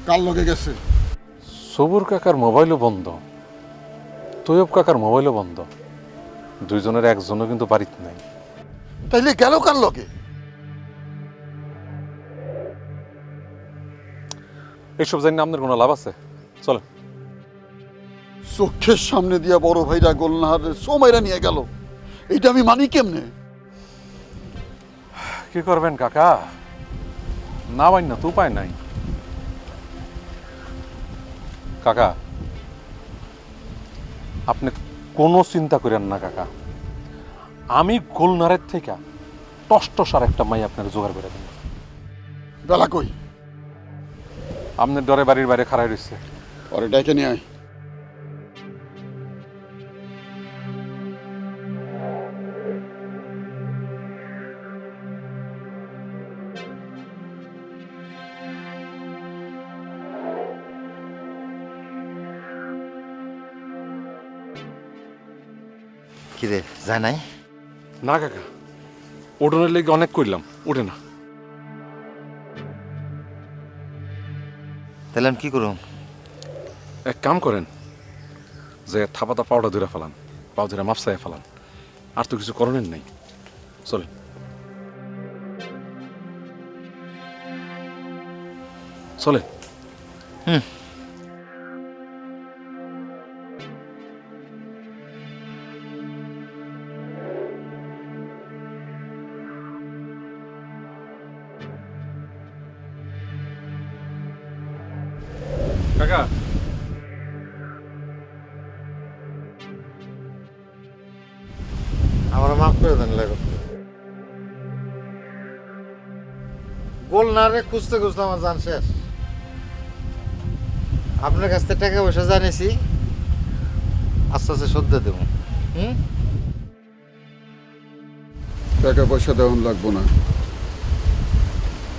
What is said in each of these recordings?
কার লগে গেছে? সবুর কাকার মোবাইলও বন্ধ, তৈয়ব কাকার মোবাইলও বন্ধ, দুইজনের একজনও কিন্তু বাড়িতে নাই। তাইলে গেল কার লগে? এইসব জানি না আপনার কোনো লাভ আছে? চলেন। চোখের সামনে দিয়া বড় ভাইরা গোলনাহারের সোমাইরা নিয়ে গেল, এটা আমি মানি কেমনে? কি করবেন কাকা, না বাইন না তো উপায় নাই। কাকা আপনি কোনো চিন্তা করেন না কাকা, আমি গোলনারের থেকে টসটসার একটা মাই আপনার জোগাড় করে দেব। বেলা কই? আপনার ডরে বাড়ির বাইরে খাড়াই রয়েছে। ওরে ডেকে নিয়ে আয়। কিরে যায় নাই? না কাকা, ওঠনের লেগে অনেক করলাম, ওঠে না। তাহলে আমি কি করুম? এক কাম করেন, যে থাপাতা পাউডার ধরে ফেলান, পাও ধরে মাপসায় ফেলান, আর তো কিছু করণের নেই। চলেন। চলেন। হুম। কাকা আমার মাফ করে দেন লাগো। গোলনারে খুঁজতে খুঁজতে আমার জান শেষ। আপনার কাছ থেকে টাকা পয়সা জানিয়েছি, আস্তে আস্তে শোধ দিয়ে দেবো। হুম। টাকা পয়সা দেওয়ান লাগবো না,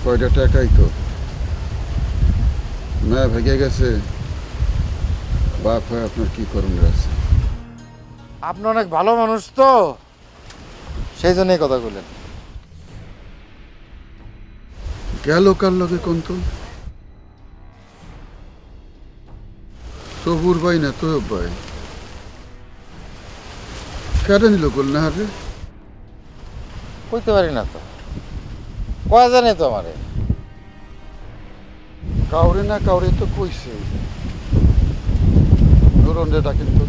কয়টা টাকাই তো। মেয়ে ভেগে গেছে, বাপ হয় আপনার কি করণের আছে? আপনি অনেক ভালো মানুষ তো, সেই জন্যই কথা বললেন। গেল কার লগে কোন তো? সবুর ভাই না তৈয়ব ভাই? কেটে নিল গোলনাহারে? কইতে পারি না তো, কয়া জানে তো আমারে। কাউরে না কাউরে তো কইছে। নুরন রে ডাকেন তো।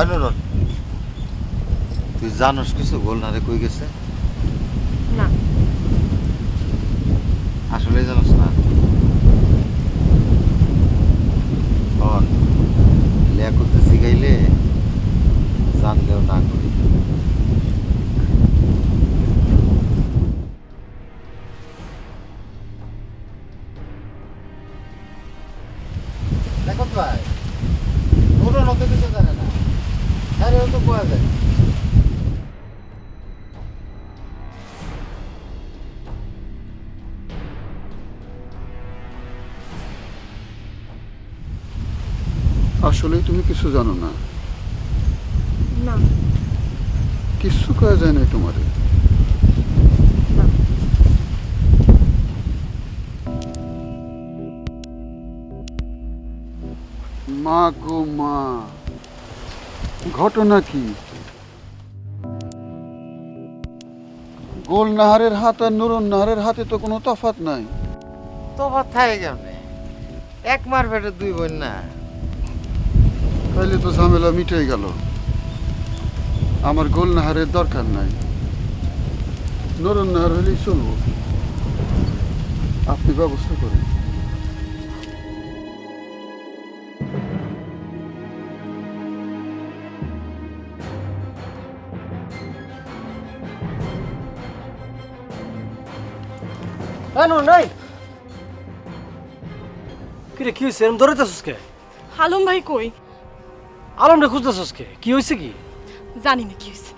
নুরন, তুই জানোস কিছু গোলনারে কই গেছে? না। আসলে জানোস না? লেয়া করতে শিখাইলে জানলেও না করি। দেখো ভাই, নুরন হতে কিছু জানে না, আরে ও তো কোয়া যায়। আসলেই তুমি কিছু জানো না? না। কিছু করা যায় না তোমারে? না। মা গো মা, ঘটনা কি? গোল নাহারের হাত আর নুরুন নাহারের হাতে তো কোনো তফাৎ নাই। তফাৎ থাকে কেমনে? এক মার পেটে দুই বোন না। তাইলে তো ঝামেলা মিটেই গেল। আমার গোল নাহারের দরকার নাই, নুরুন নাহার হলেই চলবো। আপনি ব্যবস্থা করেন। নাই কিরে কি হয়েছে এরম দৌড়াইতেছিস কে? আলম ভাই কই? আলমরে খুঁজতেছিস কে? কি হয়েছে কি? জানি না কি হয়েছে।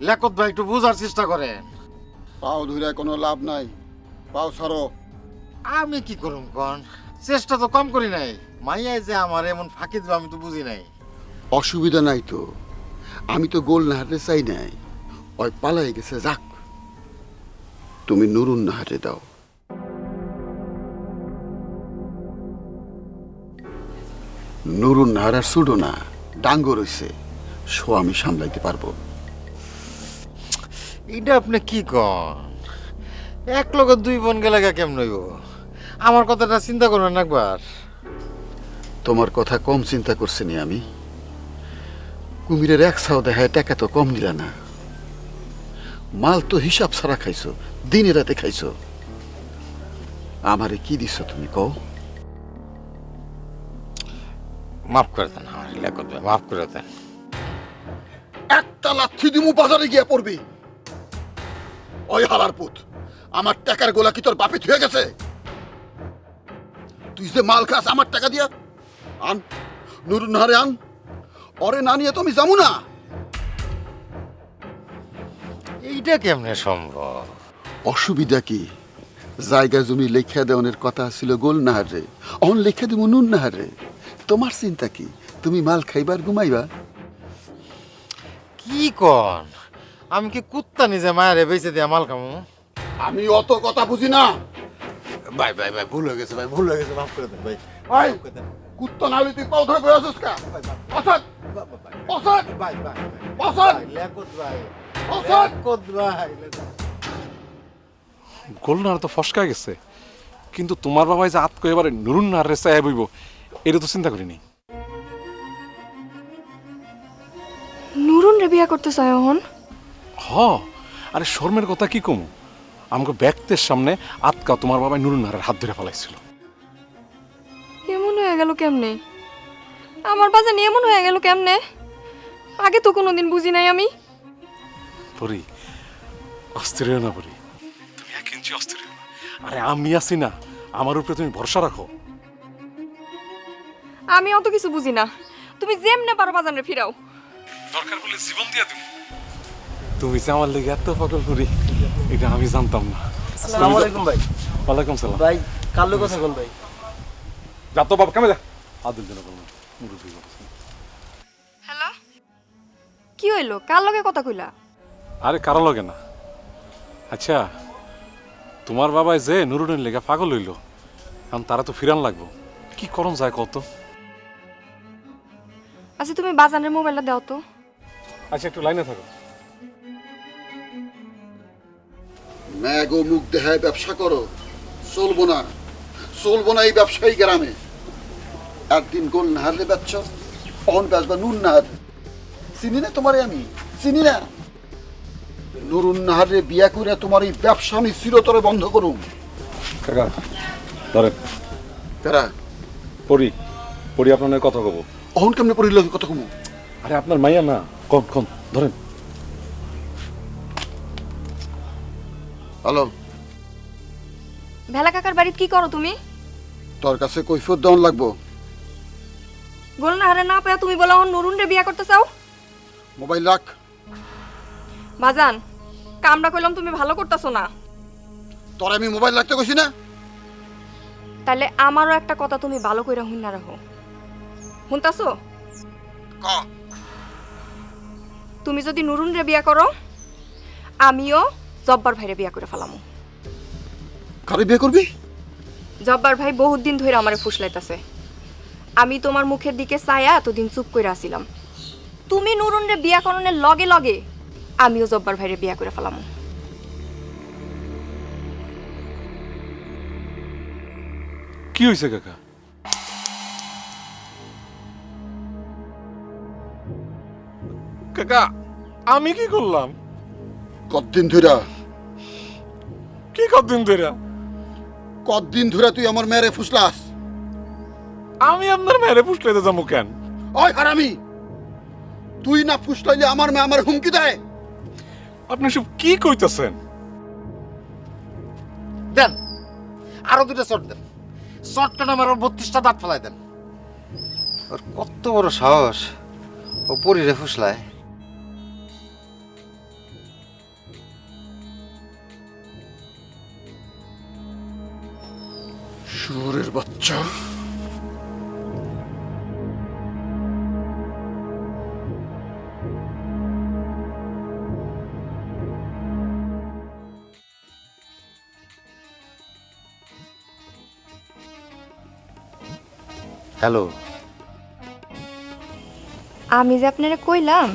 লেখত ভাই একটু বোঝার চেষ্টা করেন। পাও ধরে কোনো লাভ নাই, পাও ছাড়ো। আমি কি করুম কন? চেষ্টা তো কম করি নাই। মাইয়াই যে আমার এমন ফাঁকি দেবে আমি তো বুঝি নাই। অসুবিধা নাই তো, আমি তো গোল নাহারে চাই নাই। ওই পালাই গেছে, যাক। তুমি নুরুন নাহারে দাও। নুরুন নাহার আর ছুডো না, ডাঙ্গর হইছে, শো আমি সামলাইতে পারবো। এটা আপনি কি কন? এক লগে দুই বোন গেলে কেমন হইব? আমার কথাটা চিন্তা করবেন একবার। তোমার কথা কম চিন্তা করছিনি আমি। কুমিরের এক ছাও দেখায় টাকা তো কম নিলা না। মাল তো হিসাব ছাড়া খাইছো, দিনে রাতে খাইছো। আমারে কি দিছ তুমি কও? মাফ করে দেন আমার লেখত ভাই, মাফ করে দেন। একটা লাথি দিমু বাজারে গিয়া পড়বি। ওই হালার পুত, আমার টাকার গোলা কি তোর বাপে থুয়ে গেছে? তুই যে মাল খাস আমার টাকা দিয়া, আন নুরুন নাহারে আন। ওরে না নিয়ে তুমি যাবো না। এইটা কেমনে সম্ভব? অসুবিধা কি? জায়গা জমি লেখা দেওয়ানের কথা ছিল গোল নাহারে, অন লেখা দেবো নুন নাহারে। তোমার চিন্তা কি? তুমি মাল খাইবার ঘুমাইবা। কি কন? আমি কি কুত্তা নিজে মায়ের বেঁচে দিয়া মাল খামু? আমি অত কথা বুঝি না। ভাই ভাই ভাই, ভুল হয়ে গেছে ভাই, ভুল হয়ে গেছে, মাফ করে দেন ভাই। ভাই কুত্তা না হলে তুই পাও ধরে বসে আছিস কা? অসৎ অসৎ ভাই ভাই অসৎ লেখত ভাই, অসৎ। লেখত ভাই। গোল নাহার তো ফসকা গেছে, কিন্তু তোমার বাবাই যে আতকো এবারে নুরুন নাহারে চাই বইব, এটা তো চিন্তা করিনি। নুরুন রে বিয়া করতে চায় এখন? হ, আরে শর্মের কথা কি কমু? আমাকে ব্যক্তের সামনে আতকা তোমার বাবাই নুরুন নাহারের হাত ধরে ফেলাইছিল। এমন হয়ে গেল কেমনে? আমার বাজান এমন হয়ে গেল কেমনে? আগে তো কোনোদিন বুঝি নাই আমি। পরি, অস্থির হও না পরি, তুমি এক ইঞ্চি অস্থির হও না। আরে আমি আছি না, আমার উপরে তুমি ভরসা রাখো। আমি অত কিছু বুঝি না, তুমি যেমনে পারো বাজানে ফিরাও। দরকার বলে জীবন দিয়া দেব। তুমি যে আমার লেগে এত পাগল করি, এটা আমি জানতাম না। আসসালামু আলাইকুম ভাই। ওয়ালাইকুম সালাম। ভাই কালো কথা কোন ভাই? যা তো বাবা, কামে যা। আদিল দিন বলুন, মুরুবি বলছে। হ্যালো, কি হইলো? কার লগে কথা কইলা? আরে কারো লগে না। আচ্ছা, তোমার বাবাই যে নুরুনের লেগে পাগল হইল, এখন তারা তো ফিরান লাগবো, কি করণ যায় কত? আচ্ছা তুমি বাজানের মোবাইলটা দাও তো। আচ্ছা একটু লাইনে থাকো। ম্যাগো মুখ দেহায় ব্যবসা করো, চলবো না, চলবো না এই ব্যবসায়ী গ্রামে। একদিন গোল নাহারে বেচছ, অন বেচবা নুন নাহার। চিনি না তোমারে আমি, চিনি না। নুরুন নাহারে বিয়া করে তোমার এই ব্যবসা আমি চিরতরে বন্ধ করুম। কাকা ধরেন। তারা পড়ি পড়ি আপনার কথা কব। অহন কেমনে পড়িল কত কমু? আরে আপনার মাইয়া না, কম কম ধরেন। হ্যালো, ভেলা কাকার বাড়িতে কি করো তুমি? তোর কাছে কৈফিয়ত দেওয়ান লাগবো। গোলনাহারে না পায়া তুমি বলা নুরুন রে বিয়া করতে চাও? মোবাইল রাখ। বাজান, কামড়া কইলাম তুমি ভালো করতেছো না। তোর আমি মোবাইল রাখতে কইছি না? তাহলে আমারও একটা কথা তুমি ভালো কইরা হুন না রাখো। শুনতাছো? ক তুমি যদি নুরুন রে বিয়া করো আমিও জব্বার ভাইরে বিয়া করে ফেলামু। কারে বিয়ে করবি? জব্বার ভাই বহুত দিন ধরে আমারে ফুসলাইতাছে। আমি তোমার মুখের দিকে চায়া এতদিন চুপ কইরা আছিলাম। তুমি নুরুন রে বিয়া করনের লগে লগে আমিও জব্বার ভাইরে বিয়া করে ফেলামু। কি হয়েছে কাকা? কাকা আমি কি করলাম? কতদিন ধরে কি কতদিন ধরে? কতদিন ধরে তুই আমার মেয়েরে ফুসলাস? আমি আপনার মেয়েরে পুষলাইতে যাবো কেন? ওই হারামি, তুই না ফুসলাইলে আমার মেয়ে আমার হুমকি দেয়। আপনি সব কি কইতাছেন? দেন আরো দুটো শট দেন, শটটা আমার 32টা দাঁত ফেলাই দেন। ওর কত বড় সাহস, ও পরিরে ফুসলায়। শুয়োরের বাচ্চা। হ্যালো, আমি যে আপনারে কইলাম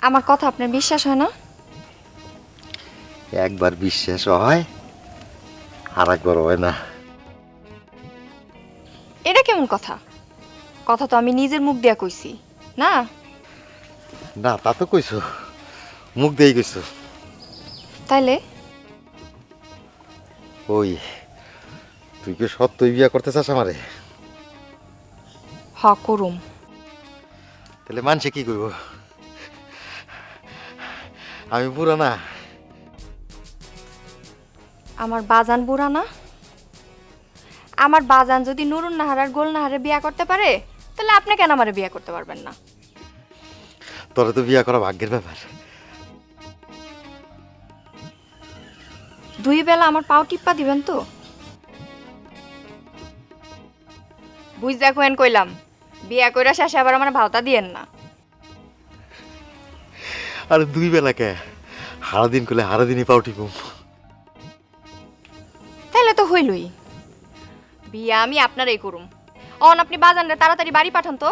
আমার কথা আপনার বিশ্বাস হয় না? একবার বিশ্বাস হয় আর একবার হয় না। এটা কেমন কথা? কথা তো আমি নিজের মুখ দিয়া কইছি না। না তা তো কইছো, মুখ দিয়ে কইছো। তাইলে ওই তুই কি সত্যই বিয়া করতে চাস আমারে? হ করুম। তাহলে মানছে কি কইব? আমি পুরা না? আমার বাজান বুড়া না? আমার বাজান যদি নুরুন নাহার আর গোল নাহারে বিয়া করতে পারে তাহলে আপনি কেন আমারে বিয়া করতে পারবেন না? তোরা তো বিয়া করা ভাগ্যের ব্যাপার। দুই বেলা আমার পাও টিপ্পা দিবেন তো? বুঝ দেখেন কইলাম, বিয়া কইরা শেষে আবার আমার ভাওতা দিয়েন না। আর দুই বেলা কে হারা দিন করলে হারা দিনই পাও টিপুম। তাহলে তো হইলই, বিয়া আমি আপনারই করুম। অন আপনি বাজান রে তাড়াতাড়ি বাড়ি পাঠান তো।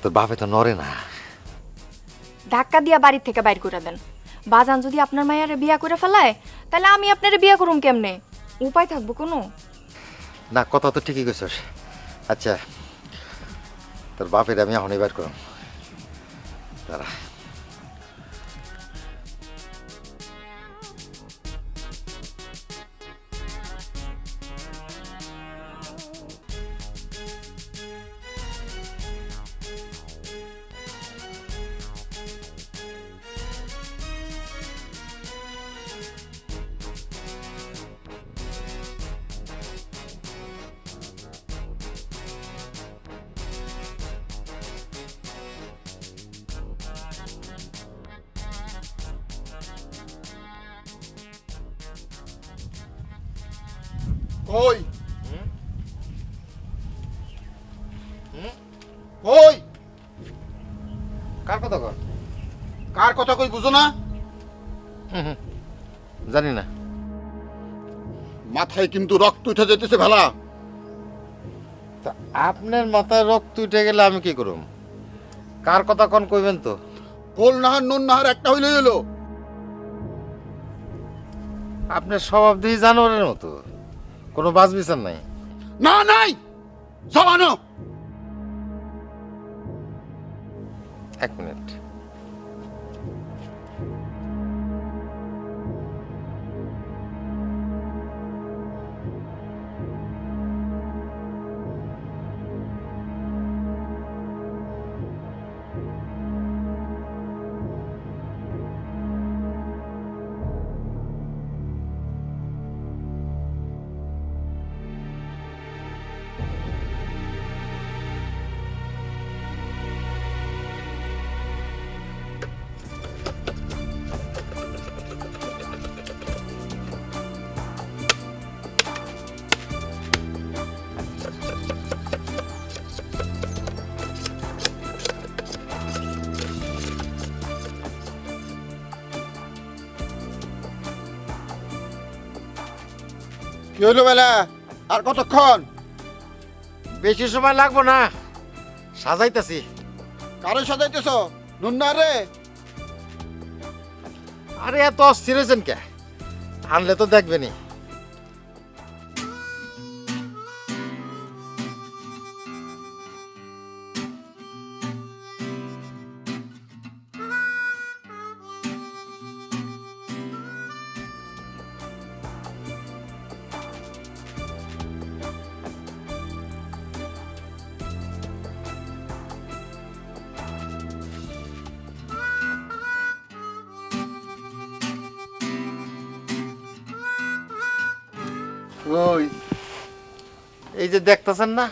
তোর বাপে তো নড়ে না। ধাক্কা দিয়া বাড়ির থেকে বাইর করে দেন। বাজান যদি আপনার মায়ের বিয়া করে ফেলায় তাহলে আমি আপনারে বিয়া করুম কেমনে? উপায় থাকবো কোনো? না, কথা তো ঠিকই কইছস। আচ্ছা, তোর বাপের আমি এখনই বার করম। তারা কই কই? কার কথা কর? কার কথা কই বুঝো না? জানি না। মাথায় কিন্তু রক্ত উঠে যেতেছে ভেলা। তা আপনার মাথায় রক্ত উঠে গেলে আমি কি করুম? কার কথা কোন কইবেন তো? গোল নাহার নুন নাহার একটা হইলে এলো। আপনার স্বভাব দিয়ে জানোয়ারের মতো, কোনো বাজ বিচার নাই। না নাই, জবানো। 1 মিনিট। কি হলো বেলা আর কতক্ষণ? বেশি সময় লাগবো না, সাজাইতেছি। কারো সাজাইতেছ? নুন্না রে? আরে এত অস্থির হয়েছেন কে? আনলে তো দেখবেনি। ওই এই যে দেখতেছেন না,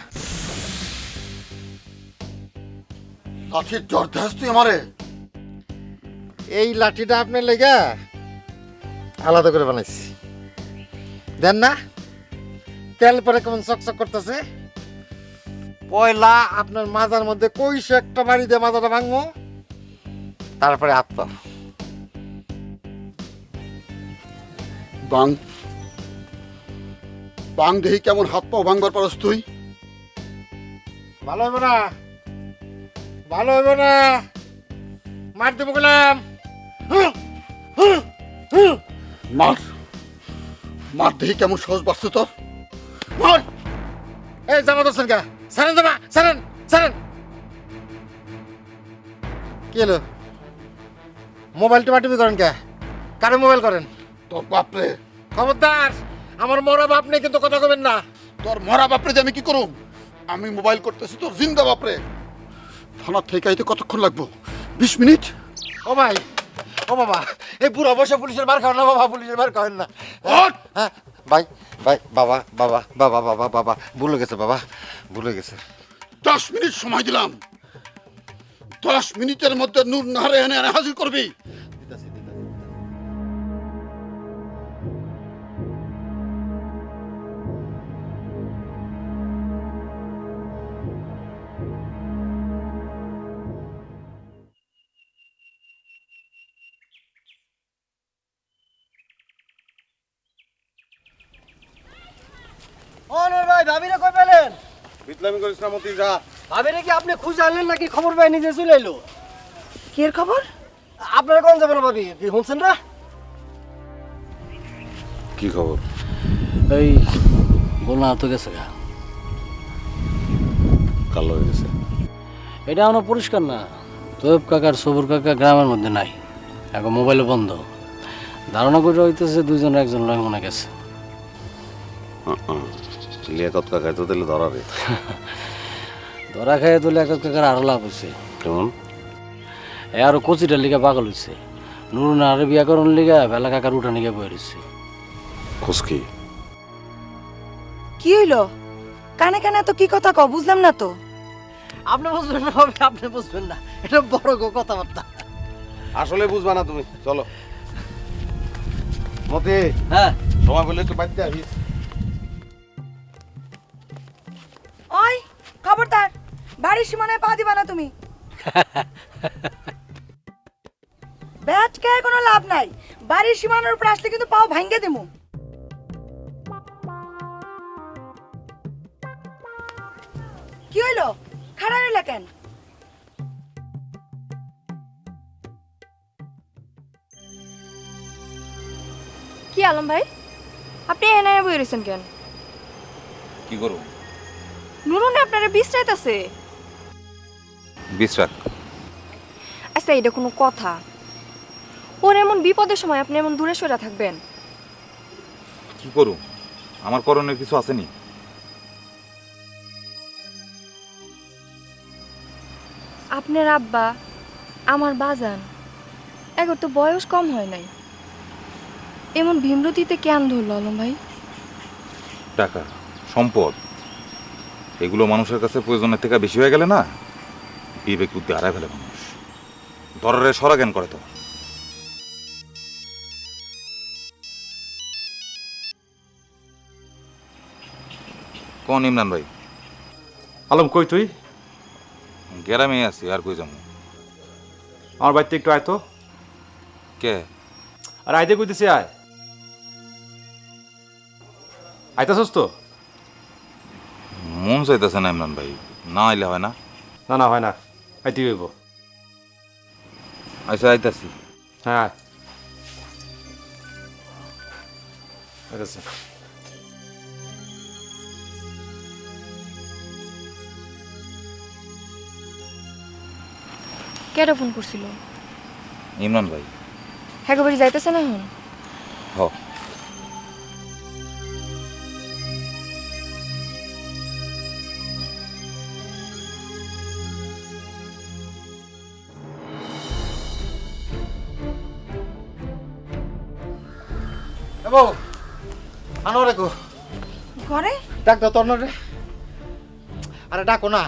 লাঠির জ্বর দেখাস তুই আমারে? এই লাঠিটা আপনার লেগে আলাদা করে বানাইছি। দেন না, তেল পরে কেমন চকচক করতেছে। পয়লা আপনার মাজার মধ্যে কইসে একটা বাড়ি দিয়ে মাজাটা ভাঙবো, তারপরে হাত পা। বাং বাং দেহি কেমন হাত পাও ভাঙবার পারস তুই? ভালো হইব না, ভালো হইব না, মার দেবো গেলাম। মার মার দেহি কেমন সহজ বাড়ছে তোর। মার! এই জামা দর্শন কে সারেন, জামা সারেন, সারেন। কি হলো? মোবাইল টিপি করেন কে? কারে মোবাইল করেন? তোর বাপরে, খবরদার, আমার মরা বাপ নেই কিন্তু কথা কবেন না। তোর মরা বাপরে যে আমি কি করুম? আমি মোবাইল করতেছি তোর জিন্দা বাপরে। থানার থেকে আইতে কতক্ষণ লাগবো? 20 মিনিট? ও ভাই, ও বাবা, এই বুড়া বসে পুলিশের মার খাওয়ান না বাবা, পুলিশের মার খাওয়ান না। ওঠ! হ্যাঁ ভাই, ভাই, বাবা, বাবা, বাবা, বাবা, বাবা, ভুলে গেছে বাবা, ভুলে গেছে। 10 মিনিট সময় দিলাম। 10 মিনিটের মধ্যে নূর নাহারে এনে এনে হাজির করবি। অনুর ভাই, ভাবিরে কই পেলেন? বিটলামি করিস না মতি, যা। ভাবিরে কি আপনি খুঁজে আনলেন নাকি খবর পাই নিজে চলে এলো? কি এর খবর? আপনারা কোন যাবেন ভাবি? কি শুনছেন না? কি খবর? এই বলনা তো গেছে গা। কালো হয়ে গেছে। এটা এখনো পরিষ্কার না। তোয়েব কাকার সবুর কাকা গ্রামের মধ্যে নাই, এখন মোবাইলও বন্ধ। ধারণা করে হইতেছে দুইজন একজন লয় মনে গেছে। লিয়াকত কাকায় তো দিলে ধরা রে। ধরা খাইয়ে তুলে এক কাকার আরো লাভ হয়েছে। কেমন? এ আরো কচিটার লিগা পাগল হয়েছে। নুরুন আরে বিয়া করন লিগা বেলা কাকার উঠা নিগে বয়ে রয়েছে। খুশকি কি হইলো? কানে কানে তো কি কথা কও, বুঝলাম না তো। আপনি বুঝবেন না ভাবি, আপনি বুঝবেন না, এটা বড় কথাবার্তা। আসলে বুঝবা না তুমি, চলো। মতি, হ্যাঁ সময় বলে একটু বাড়িতে আসিস। ওই খবরদার, বাড়ির সীমানায় পা দিবা না তুমি। ব্যাট কে কোনো লাভ নাই, বাড়ির সীমানার উপর আসলে কিন্তু পাও ভাঙ্গে দেবো। কি হইলো? খাড়া রইলা কেন? কি আলম ভাই, আপনি এনে বই রয়েছেন কেন? কি করো? নুরুনে আপনারা বিশ্রাইতেছে। বিশ্রাক? আচ্ছা, এটা কোনো কথা? ওর এমন বিপদের সময় আপনি এমন দূরে সরে থাকবেন? কি করো? আমার করণের কিছু আসেনি? আপনার আব্বা আমার বাজান, এখন তো বয়স কম হয় নাই, এমন ভীমরতিতে কেন ধরলো আলম ভাই? টাকা, সম্পদ, এগুলো মানুষের কাছে প্রয়োজনের থেকে বেশি হয়ে গেলে না, বিবেক বুদ্ধি হারায় ফেলে মানুষ। ধরারে সরা জ্ঞান করে তো। কোন ইমরান ভাই? আলম কই তুই? গ্রামে আছি, আর কই যাবো? আমার বাড়িতে একটু আয় তো। কে? আর আইতে কইতেছি আয়। আইতাছস তো? মন চাইতেছে না ইমরান ভাই, না আইলে হয় না। না না হয় না, আইতে হইব। আচ্ছা আইতাছি। হ্যাঁ আইতাছি। কেডা ফোন করছিল? ইমরান ভাই। হ্যাঁ বাড়ি যাইতেছে না এখন? হ। এবো আনো রেখো, ঘরে ডাক দাও তোর রে। আরে ডাকো না।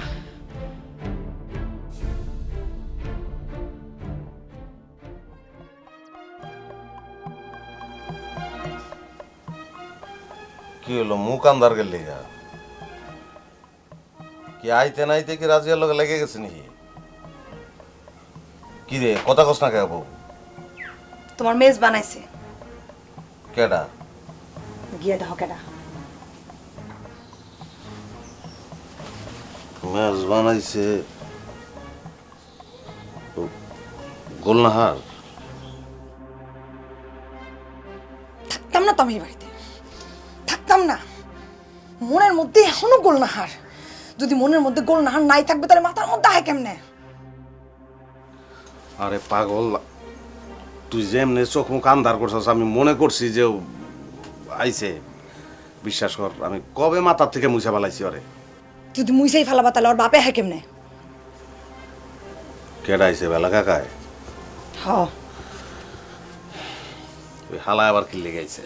কি হলো মুখ আন্দার গেল কি আইতে নাইতে কি রাজিয়ার লগে লেগে গেছে নাকি? কি রে কথা কস না কে বউ? তোমার মেজ বানাইছে, কেডা? গিয়ে দেখো কেডা। মেজ বানাইছে গোলনাহার। থাকতাম না তো আমি এই বাড়িতে, থাকতাম না। মনের মধ্যে এখনো গোলনাহার। যদি মনের মধ্যে গোলনাহার নাই থাকবে তাহলে মাথার মধ্যে আয় কেমনে? আরে পাগল, তুই যেমনে চোখ মুখ আন্ধার করছস আমি মনে করছি যে ও আইছে। বিশ্বাস কর আমি কবে মাথার থেকে মুছে ফেলাইছি ওরে। যদি মুইসাই ফেলাবা তাহলে ওর বাপে হয় কেমনে? কেডা আইছে বেলা কাকায়? হ, ওই হালা আবার কি লেগে আইছে?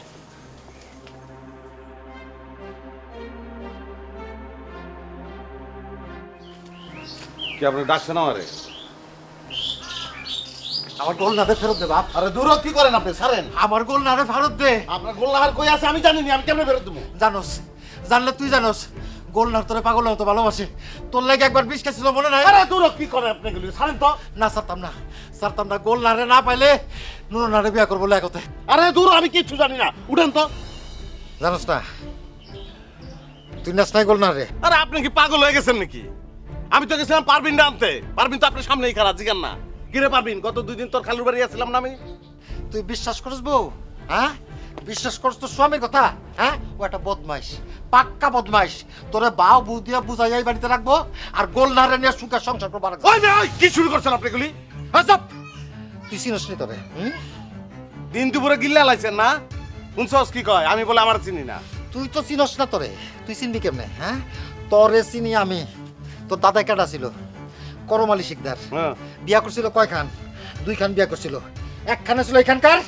কি আপনি ডাকছেন আমারে? আমার গোল নারে ফেরত দে বাপ। আরে দূর কি করেন আপনি? ছাড়েন। আমার গোল নারে ফেরত দে। আপনার গোলনাহার কই আছে আমি জানি না, আমি কেমনে ফেরত দেবো? জানোস, জানলে তুই জানোস গোল নার তোরে পাগল হতো ভালোবাসে। তোর লাগে একবার বিষ খাইছিল মনে নাই? আরে দূর কি করে আপনি এগুলি? ছাড়েন তো। না ছাড়তাম না, ছাড়তাম না। গোল নারে না পাইলে নুরু নারে বিয়া করবো লেগতে। আরে দূর আমি কিচ্ছু জানি না, উঠেন তো। জানোস না তুই নাচ নাই গোল নারে? আরে আপনি কি পাগল হয়ে গেছেন নাকি? আমি তো গেছিলাম পারবিন আনতে। পারবিন তো আপনার সামনেই খারাপ, জিগান না। কিরে পারবিন, গত 2 দিন তোর খালুর বাড়ি আসছিলাম না আমি? তুই বিশ্বাস করিস বউ? হ্যাঁ বিশ্বাস করছ তোর স্বামীর কথা? হ্যাঁ ও একটা বদমাইশ, পাক্কা বদমাইশ। তোরে বাও বউ দিয়া বুঝাই এই বাড়িতে রাখবো আর গোল নারে নিয়ে সুখে সংসার করবো। ওই মেয়ে, ওই কি শুরু করছেন আপনি এগুলি? তুই চিনস নি তবে? দিন দুপুরে গিল্লা লাইছেন না? শুনছস কি কয়? আমি বলে আমার চিনি না। তুই তো চিনস না তোরে, তুই চিনবি কেমনে? হ্যাঁ তোরে চিনি আমি। তোর দাদা কেডা ছিল? করম আলী শিকদার। হ্যাঁ। বিয়া করছিল কয়খান? 2 খান বিয়া করছিল। একখানে ছিল এখানকার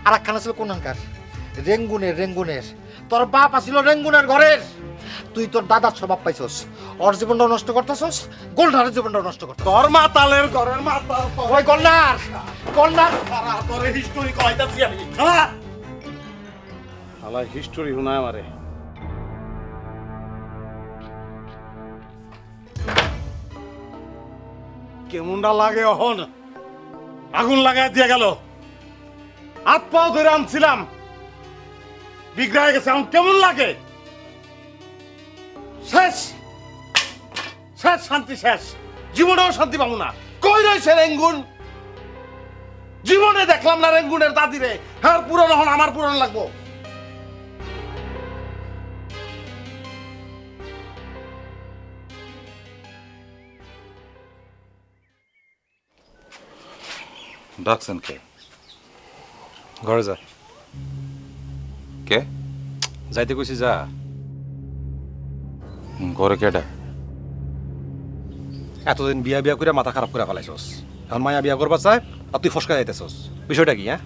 আর একখানে ছিল কোনখানকার? রেঙ্গুনের। রেঙ্গুনের তোর বাপ আছিল রেঙ্গুনের ঘরের। তুই তোর দাদার স্বভাব পাইছস, ওর জীবনটা নষ্ট করতেছস, গোলনারের জীবনটা নষ্ট করতেছস। তোর মাতালের ঘরের মাতাল তো। ওই গোলনার, গোলনার তোর হিস্টোরি কইতাছি আমি। হ্যাঁ শালা হিস্টোরি শোনায় আমারে। কেমনটা লাগে অহন? আগুন লাগাই দিয়ে গেল। হাত পাও ধরে আনছিলাম, বিগড়ায় গেছে। এখন কেমন লাগে? শেষ শেষ, শান্তি শেষ। জীবনেও শান্তি পাবো না। কই রয়েছে রেঙ্গুন? জীবনে দেখলাম না রেঙ্গুনের দাদিরে। হ্যাঁ পুরনো হন, আমার পুরনো লাগবো। ডাকছেন কে? ঘরে যা, কে? যাইতে কইছি যা। ঘরে কেডা? এতদিন বিয়া বিয়া করে মাথা খারাপ করে ফেলাইছস, এখন মায়া বিয়া করবা চাই আর তুই ফসকা যাইতেছস। বিষয়টা কি? হ্যাঁ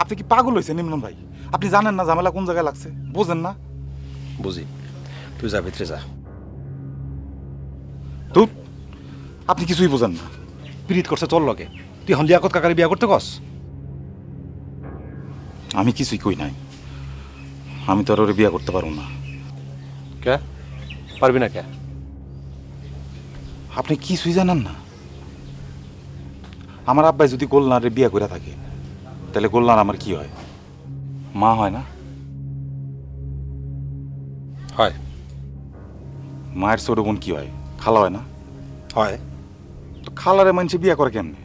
আপনি কি পাগল হয়েছেন ইমরান ভাই? আপনি জানেন না ঝামেলা কোন জায়গায় লাগছে? বুঝেন না? বুঝি, তুই যা ভিতরে যা। তুই আপনি কিছুই বুঝেন না। পিরিত করছে তোর লগে, তুই এখন লিয়াকত কাকারে বিয়া করতে কস? আমি কিছুই কই নাই। আমি তো আর ওরে বিয়া করতে পারবো না। কে পারবি না? কে? আপনি কিছুই জানেন না? আমার আব্বাই যদি গোলনারে বিয়া করে থাকে তাহলে গোলনার আমার কি হয়? মা হয় না? হয় মায়ের ছোট বোন কি হয়? খালা হয় না? হয়। তো খালারে মানুষে বিয়া করে কেমনে?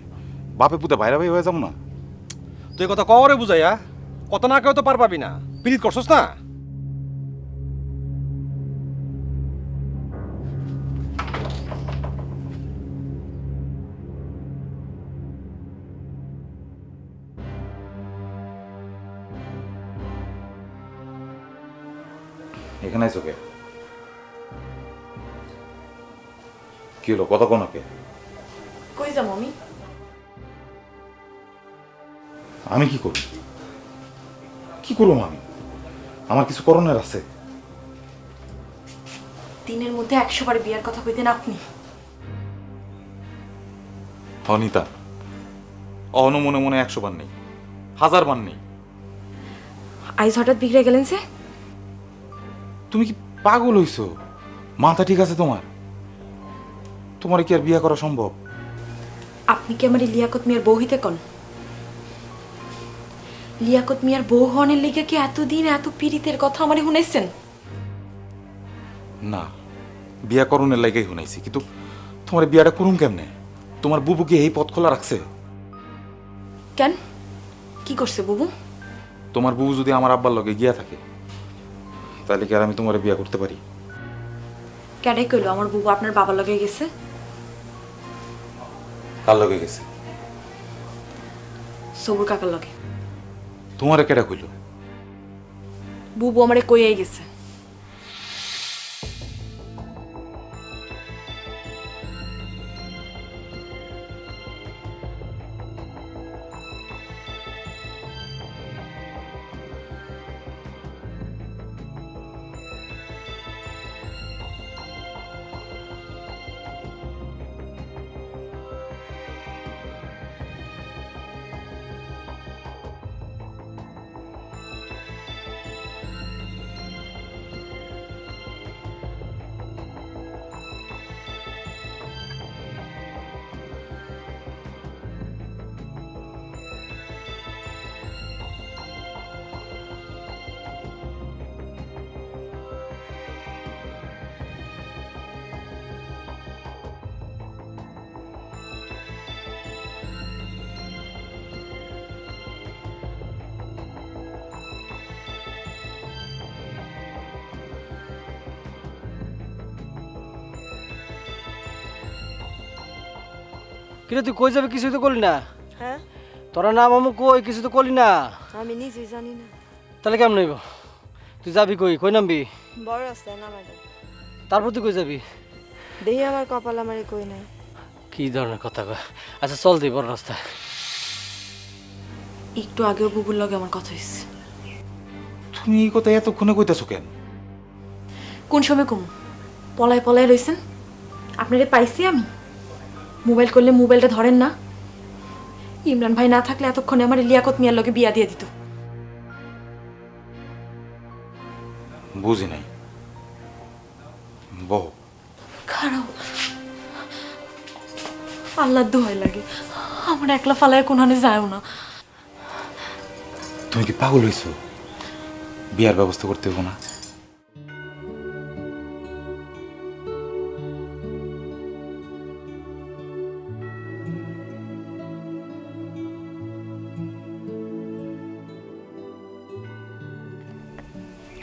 বাপে পুতে ভাইরা ভাই হয়ে যাবো না? তুই কথা কওয়ারে বুঝাইয়া কত না কেউ তো পার পাবি না, পিরিত করছস না। এখানে আইসো কে? কি হলো, কথা কোনকে? কই যাবো আমি? আমি কি করব? কি করবো আমি? আমার কিছু করণের আছে। দিনের মধ্যে 100 বার বিয়ার কথা কইতেন আপনি। অনিতা, অহন মনে মনে 100 বার নেই, 1000 বার নেই। আইজ হঠাৎ বিগড়ে গেলেন যে? তুমি কি পাগল হইছো? মাথা ঠিক আছে তোমার? তোমার কি আর বিয়ে করা সম্ভব? আপনি কি আমার লিয়াকত মিয়ার বউ হইতে কোন? লিয়াকত মিয়ার বউ হনের লিগে কি এতদিন এত পীড়িতের কথা আমারে শুনাইছেন? না, বিয়া করণের লাগাই শুনাইছি, কিন্তু তোমার বিয়াটা করুন কেমনে? তোমার বুবু কি এই পথ খোলা রাখছে? কেন কি করছে বুবু? তোমার বুবু যদি আমার আব্বার লগে গিয়া থাকে, তাহলে কি আর আমি তোমার বিয়া করতে পারি? কেডাই কইলো আমার বুবু আপনার বাবার লগে গেছে? কার লগে গেছে? সবুর কাকার লগে। তোমারে কেডা কইলো? বুবু আমারে কইয়াই গেছে। কিরে তুই কই যাবি কিছুই তো করলি না? হ্যাঁ, তোরা নাম আমু কই কিছু তো করলি না, আমি নিজেই জানি না। তাহলে কেমন হইব? তুই যাবি কই, কই নামবি? বড় রাস্তায় নামাইল, তারপর তুই কই যাবি? দেখি আমার কপাল আমারে কই নাই। কি ধরনের কথা কয়? আচ্ছা চল দিই বড় রাস্তা। একটু আগেও বুবুর লগে আমার কথা হইছে। তুমি এই কথা এতক্ষণে কইতাছো কেন? কোন সময় কম পলায় পলায় রইছেন? আপনারে পাইছি আমি। মোবাইল করলে মোবাইলটা ধরেন না। ইমরান ভাই না থাকলে এতক্ষণে আমার লিয়াকত মিয়ার লগে বিয়া দিয়ে দিত। বুঝি নাই। বহ। খারাপ, আল্লাহর দোহাই লাগে আমার একলা ফালায় কোনখানে যায়ও না। তুমি কি পাগল হইছো? বিয়ার ব্যবস্থা করতে হবো না?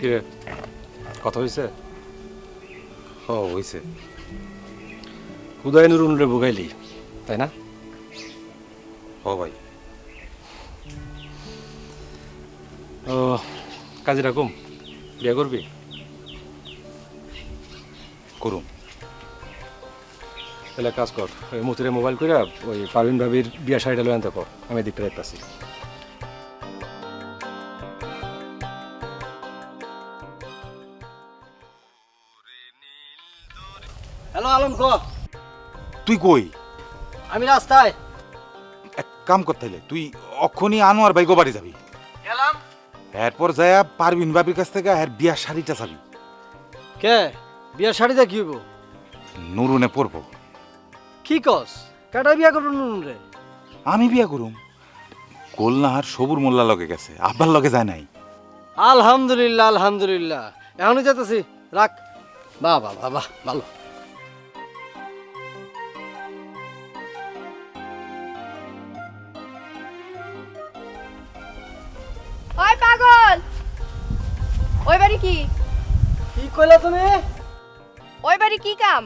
কিরে কথা হয়েছে? হ, হইছে। হুদায় নুরুনরে বুগাইলি তাই না? হ ভাই। ও কাজী রাকুম, বিয়ে করবি? করুম। তাহলে কাজ কর, ওই মতিরে মোবাইল করে ওই পারভিন ভাবির বিয়া শাড়িটা লয়ে আনতে কর, আমি দিকটা দেখতেছি। হ্যালো আলম ক। তুই কই? আমি রাস্তায়। এক কাম করতে হইলে তুই অক্ষণি আনোয়ার ভাই বাড়ি যাবি। গেলাম। এরপর যায়া পারবিন বাবির কাছ থেকে এর বিয়ার শাড়িটা চাবি। কে বিয়ার শাড়িটা কি হইব? নুরুনে পরবো। কি কস? কাটা বিয়া করবো নুন রে? আমি বিয়া করুম। গোলনাহার সবুর মোল্লা লগে গেছে, আব্বার লগে যায় নাই। আলহামদুলিল্লাহ আলহামদুলিল্লাহ, এখনই যেতেছি। রাখ। বাহ বাহ বাহ বাহ, ভালো। ওই পাগল, ওই বাড়ি কি? কি কইলা তুমি? ওই বাড়ি কি কাম?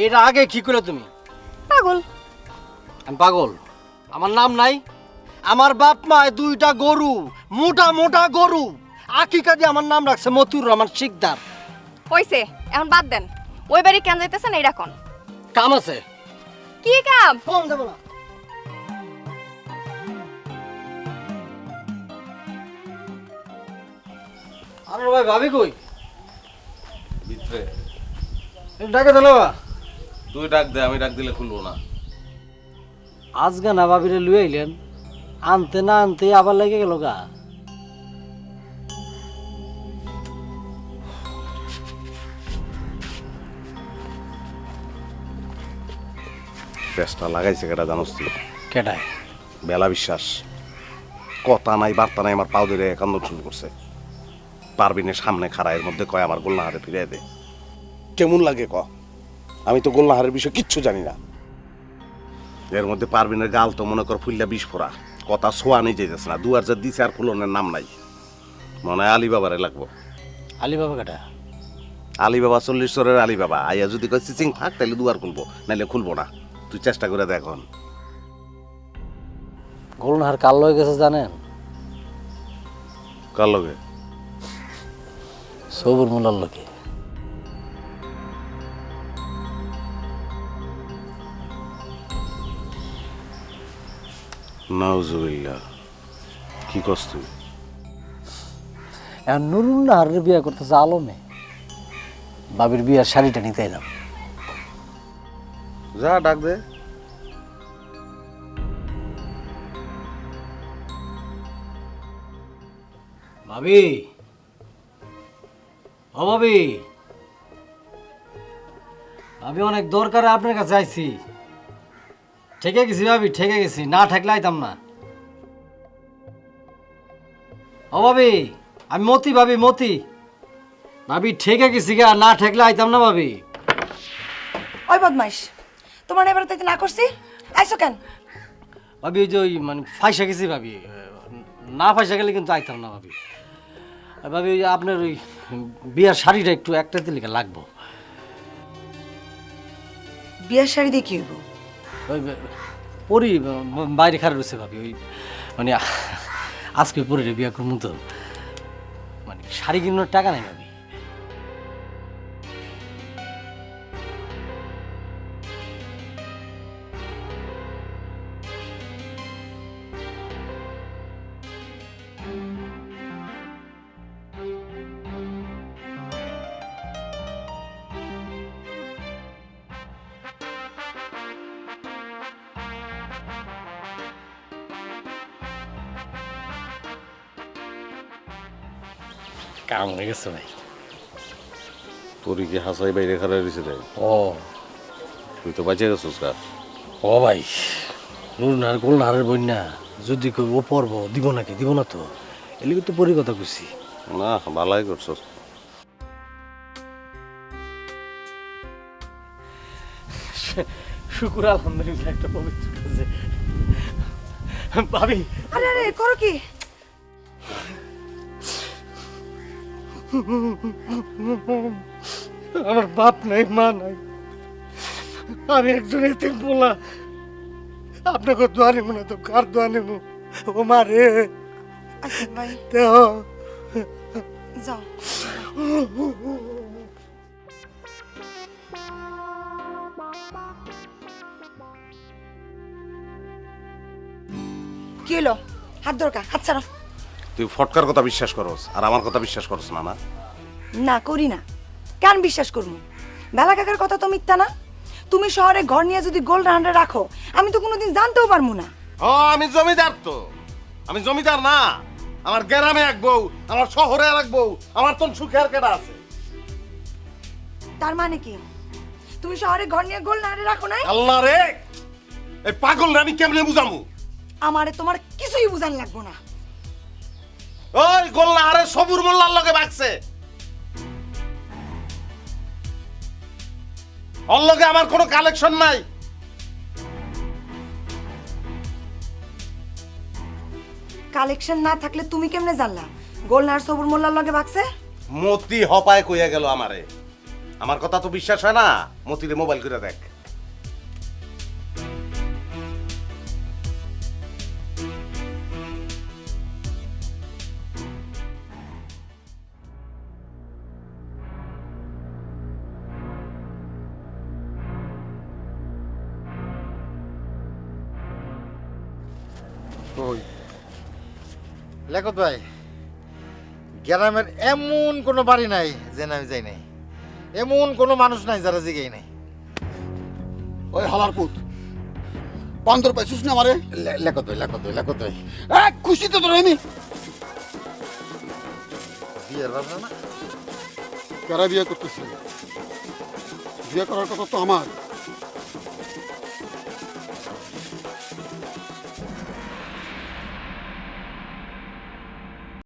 এর আগে কি কইলা তুমি? পাগল। আমি পাগল? আমার নাম নাই? আমার বাপ মায় 2টা গরু, মোটা মোটা গরু, আকিকা দিয়ে আমার নাম রাখছে মতিউর রহমান শিকদার। হইছে, এখন বাদ দেন। ওই বাড়ি কেন যাইতেছেন এইটা কোন? কাম আছে। কি কাম? ফোন দেব না। আরে ভাই, ভাবি কই? ভিতরে ডাকে দিলো। তুই ডাক দে, আমি ডাক দিলে খুলবো না। আজগা না ভাবিরে লুই আইলেন, আনতে না আনতে আবার লেগে গেল গা। চেষ্টা লাগাইছে কেটা জানোস তুই? কেটায়? বেলা বিশ্বাস। কথা নাই বার্তা নাই, আমার পাও ধরে কান্দন শুরু করছে। পারবিনের সামনে খাড়া, এর মধ্যে কয় আমার গোলনাহারে ফিরিয়ে দে। কেমন লাগে ক? আমি তো গোলনাহারের বিষয়ে কিচ্ছু জানি না। এর মধ্যে পারবিনের গাল তো মনে কর ফুল্লা বিষ ফোড়া, কথা ছোয়া নেই যাইতেছে না। দুয়ার যে দিছে আর খুলনের নাম নাই। মনে হয় আলিবাবারে লাগবো। আলিবাবা কেটা? আলিবাবা 40 চরের আলিবাবা। আইয়া যদি কয় চিচিং থাক তাহলে দুয়ার খুলবো, নাইলে খুলবো না। তুই চেষ্টা করে দেখ। এখন গোলনহার কাল লয়ে গেছে জানেন? কার লগে? সবুর মোল্লার লগে। নাউজুবিল্লাহ, কি কস তুই? এখন নুরুন নাহারের বিয়ে করতেছে আলমে। বাবির বিয়ার শাড়িটা নিতে এলাম। যা ডাক দে। ভাবি, ও ভাবি, ভাবি অনেক দরকারে আপনার কাছে আইছি। ঠেকে গেছি ভাবি, ঠেকে গেছি, না ঠেকলে আইতাম না। ও ভাবি, আমি মতি ভাবি, মতি ভাবি, ঠেকে গেছি গা, না ঠেকলে আইতাম না ভাবি। ওই বদমাইশ, তোমার এবার তাইতে না করছি, আইসো কেন? ভাবি ওই যে ওই মানে ফাইসা গেছি ভাবি, না ফাইসা গেলে কিন্তু আইতাম না ভাবি। আর ভাবি ওই আপনার ওই বিয়ার শাড়িটা একটু একটা দিলে লাগবো। বিয়ার শাড়ি দিয়ে কি হইব? ওই পরি বাইরে খারাপ রয়েছে ভাবি, ওই মানে আজকে পরে বিয়া করবো তো, মানে শাড়ি কিনার টাকা নাই ভাবি। কাম হয়ে গেছে ভাই। তোর কি হাসাই বাইরে খারাপ রয়েছে তাই? ও তুই তো বাঁচে গেছিস গা। ও ভাই, নুরনার গোলনাহারের বন্যা যদি কেউ ও পর্ব দিব নাকি, দিব না তো, এলিগে তো পরি কথা কইছি। না, ভালাই করছস। শুকুর আলহামদুলিল্লাহ, একটা পবিত্র কাজে। ভাবি, আরে আরে করো কি? আমার বাপ নাই, মা নাই, আমি একজন এতিম পোলা। আপনাকে দোয়া নেব না তো কার দোয়া নেব? ও মা রে, আচ্ছা ভাই দেহ যাও। কি হলো? হাত দরকার, হাত ছাড়ো। তুই ফটকার কথা বিশ্বাস করস আর আমার কথা বিশ্বাস করস না? না না করি না, কেন বিশ্বাস করবো? বেলা কাকার কথা তো মিথ্যা না। তুমি শহরে ঘর নিয়ে যদি গোল্ড রান্ডে রাখো, আমি তো কোনোদিন জানতেও পারবো না। আমি জমিদার তো, আমি জমিদার না। আমার গ্রামে এক বউ, আমার শহরে আর এক বউ, আমার তো সুখের কেডা আছে। তার মানে কি তুমি শহরে ঘর নিয়ে গোল্ড রান্ডে রাখো নাই? আল্লাহ রে, এই পাগল রে আমি কেমনে বুঝামু? আমারে তোমার কিছুই বুঝান লাগবো না। ওই গোল্লা আরে সবুর মোল্লার লগে বাগছে, ওর লগে আমার কোনো কালেকশন নাই। কালেকশন না থাকলে তুমি কেমনে জানলা গোলনার সবুর মোল্লার লগে বাকছে? মতি হপায় কইয়া গেল আমারে। আমার কথা তো বিশ্বাস হয় না, মতিরে মোবাইল করে দেখ। কই লেখত ভাই, গ্রামের এমন কোনো বাড়ি নাই যে আমি যাই নাই, এমন কোনো মানুষ নাই যারা জিগাই নাই। ওই হালার পুত বান্দর পাইছিস না আমারে? লেখত ভাই, লেখত ভাই, লেখত ভাই, এক খুশিতে তোর আমি বিয়ের ভাবনা না? কারা বিয়ে করতেছি? বিয়ে করার কথা তো আমার।